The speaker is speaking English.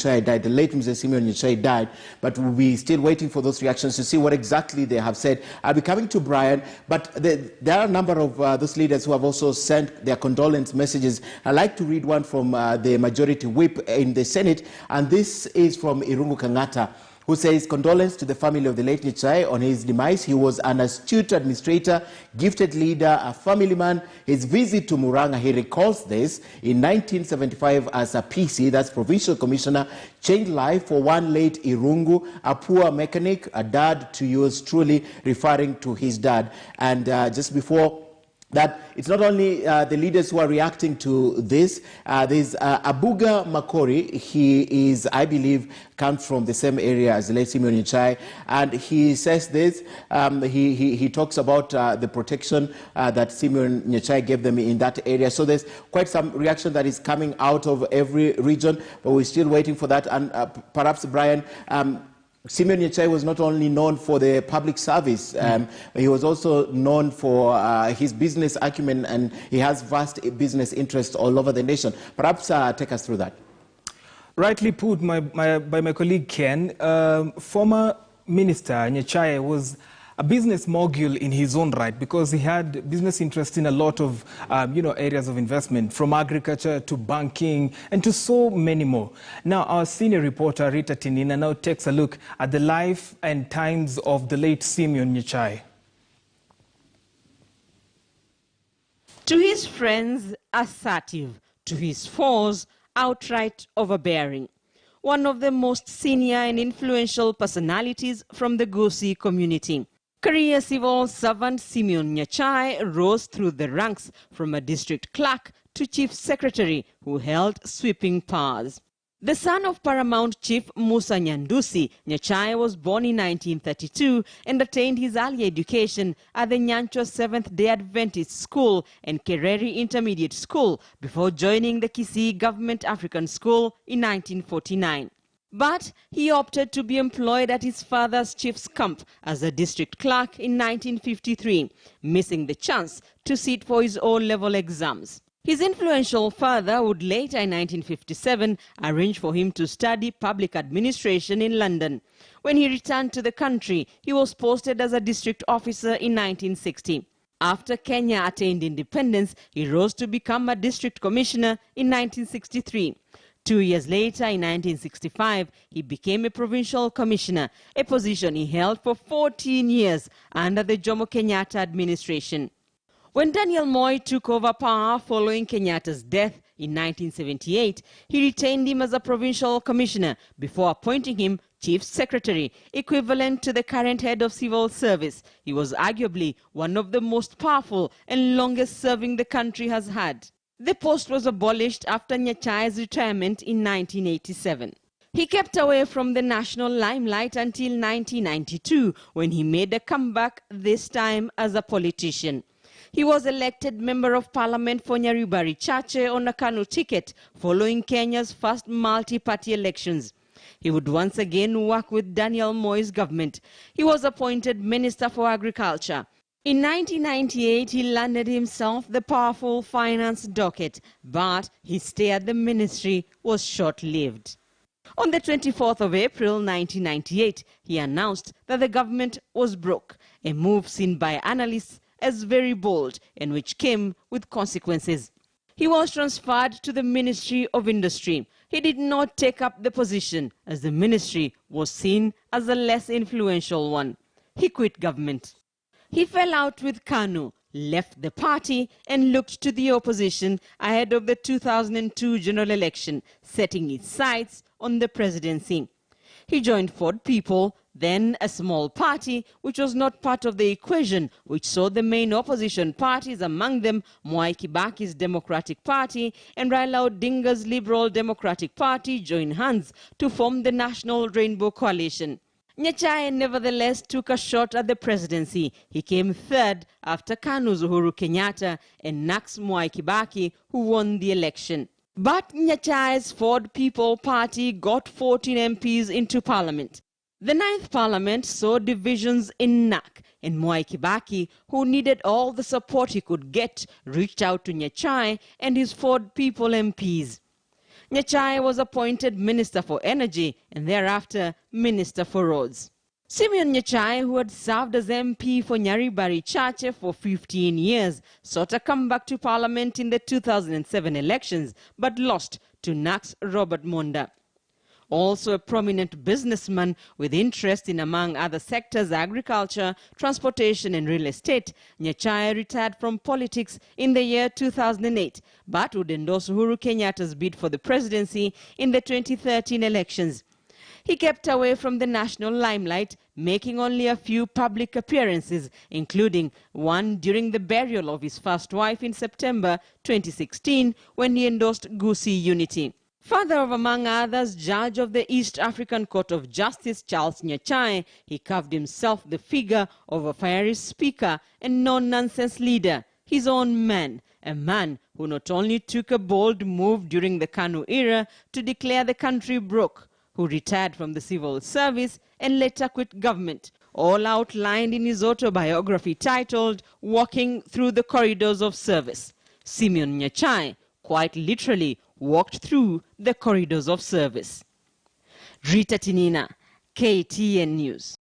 Nyachae died, the late Mr. Simeon Nyachae died, but we'll be still waiting for those reactions to see what exactly they have said. I'll be coming to Brian, but there are a number of those leaders who have also sent their condolence messages. I'd like to read one from the majority whip in the Senate, and this is from Irungu Kangata, who says, condolence to the family of the late Nyachae on his demise. He was an astute administrator, gifted leader, a family man. His visit to Murang'a, he recalls this, in 1975 as a PC, that's Provincial Commissioner, changed life for one late Irungu, a poor mechanic, a dad to yours truly, referring to his dad. And just before that, it's not only the leaders who are reacting to this. There's Abuga Makori. He is, I believe, comes from the same area as the late Simeon Nyachae, and he says this. He talks about the protection that Simeon Nyachae gave them in that area. So there's quite some reaction that is coming out of every region, but we're still waiting for that. And perhaps, Brian, Simeon Nyachae was not only known for the public service, he was also known for his business acumen, and he has vast business interests all over the nation. Perhaps take us through that. Rightly put by my colleague Ken, former Minister Nyachae was a business mogul in his own right, because he had business interests in a lot of areas of investment, from agriculture to banking and to so many more. Now, our senior reporter Rita Tinina now takes a look at the life and times of the late Simeon Nyachae. To his friends, assertive. To his foes, outright overbearing. One of the most senior and influential personalities from the Gusii community. Career civil servant Simeon Nyachae rose through the ranks from a district clerk to chief secretary, who held sweeping powers. The son of Paramount Chief Musa Nyandusi, Nyachae was born in 1932 and attained his early education at the Nyanchwa Seventh-day Adventist School and Kereri Intermediate School before joining the Kisii Government African School in 1949. But he opted to be employed at his father's chief's camp as a district clerk in 1953, missing the chance to sit for his O-level exams. His influential father would later in 1957 arrange for him to study public administration in London. When he returned to the country, he was posted as a district officer in 1960. After Kenya attained independence, he rose to become a district commissioner in 1963. 2 years later, in 1965, he became a provincial commissioner, a position he held for 14 years under the Jomo Kenyatta administration. When Daniel Moi took over power following Kenyatta's death in 1978, he retained him as a provincial commissioner before appointing him chief secretary, equivalent to the current head of civil service. He was arguably one of the most powerful and longest serving the country has had. The post was abolished after Nyachae's retirement in 1987. He kept away from the national limelight until 1992, when he made a comeback, this time as a politician. He was elected Member of Parliament for Nyaribari Chache on a KANU ticket following Kenya's first multi-party elections. He would once again work with Daniel Moi's government. He was appointed Minister for Agriculture. In 1998, he landed himself the powerful finance docket, but his stay at the ministry was short-lived. On the 24th of April 1998, he announced that the government was broke, a move seen by analysts as very bold and which came with consequences. He was transferred to the Ministry of Industry. He did not take up the position as the ministry was seen as a less influential one. He quit government. He fell out with KANU, left the party and looked to the opposition ahead of the 2002 general election, setting his sights on the presidency. He joined Ford People, then a small party which was not part of the equation, which saw the main opposition parties, among them Mwai Kibaki's Democratic Party and Raila Odinga's Liberal Democratic Party, join hands to form the National Rainbow Coalition. Nyachae nevertheless took a shot at the presidency. He came third after KANU's Uhuru Kenyatta and NAC's Mwai Kibaki, who won the election. But Nyachae's Ford People Party got 14 MPs into parliament. The 9th parliament saw divisions in NAC, and Mwai Kibaki, who needed all the support he could get, reached out to Nyachae and his Ford People MPs. Nyachae was appointed Minister for Energy and thereafter Minister for Roads. Simeon Nyachae, who had served as MP for Nyachae for 15 years, sought a comeback to Parliament in the 2007 elections, but lost to NAC's Robert Monda. Also a prominent businessman with interest in, among other sectors, agriculture, transportation and real estate, Nyachae retired from politics in the year 2008, but would endorse Uhuru Kenyatta's bid for the presidency in the 2013 elections. He kept away from the national limelight, making only a few public appearances, including one during the burial of his first wife in September 2016, when he endorsed Gusii Unity. Father of, among others, Judge of the East African Court of Justice Charles Nyachae, he carved himself the figure of a fiery speaker and no-nonsense leader, his own man, a man who not only took a bold move during the KANU era to declare the country broke, who retired from the civil service and later quit government, all outlined in his autobiography titled Walking Through the Corridors of Service. Simeon Nyachae quite literally walked through the corridors of service. Rita Tinina, KTN News.